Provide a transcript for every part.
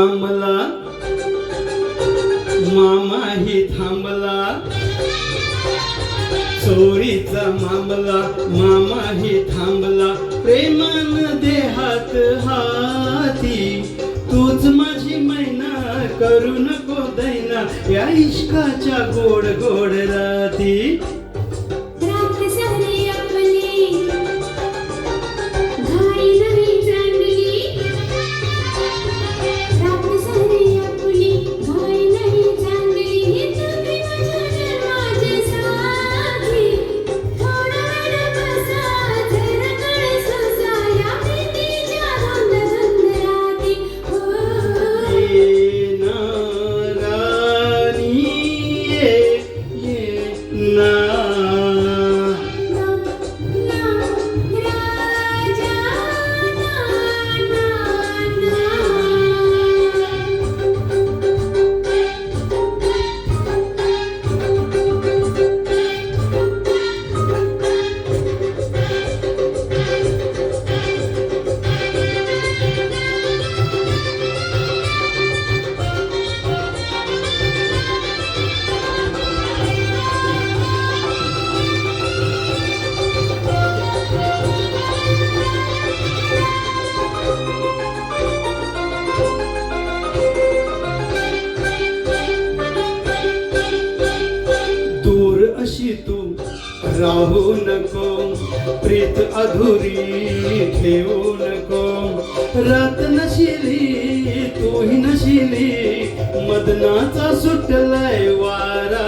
मामला मामाही थांबला, चोरीचा मामला मामाही थांबला, प्रेमान देहात हाती, तूच माझी मैना करू नको दैना, या इश्काच्या गोड गोड राती. अशी तू राहू नको, प्रीत अधुरी ठेवू नको, रात नशिली तूही नशिली, मदनाचा सुटलाय वारा.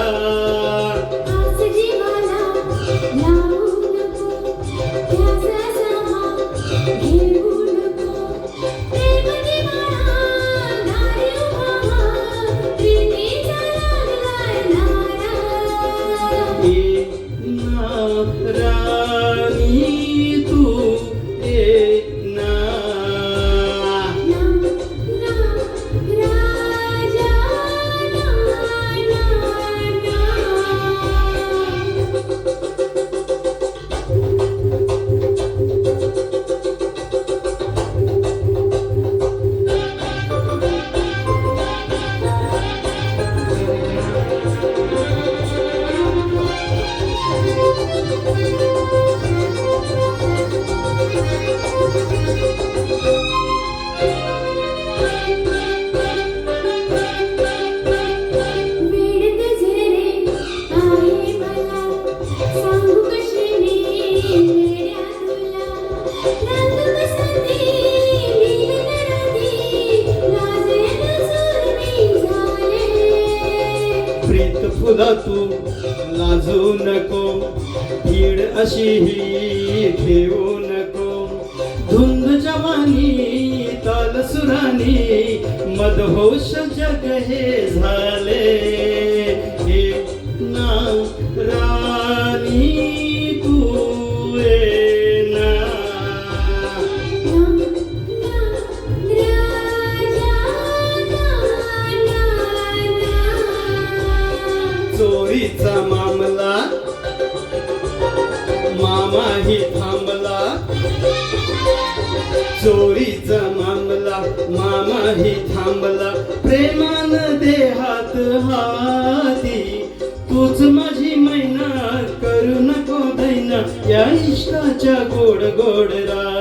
फुला तू लाजू नको, कीड अशी ही ठेवू नको, धुंद जवानी ताल सुरानी, मदहोश जग हे झाले. हे ना राणी तू चोरीचा मामला मामाही थांबला, चोरीचा मामला मामाही थांबला, प्रेमान देहात हाती, तूच माझी मैना करू नको दैना, या इश्काच्या गोड गोड राती.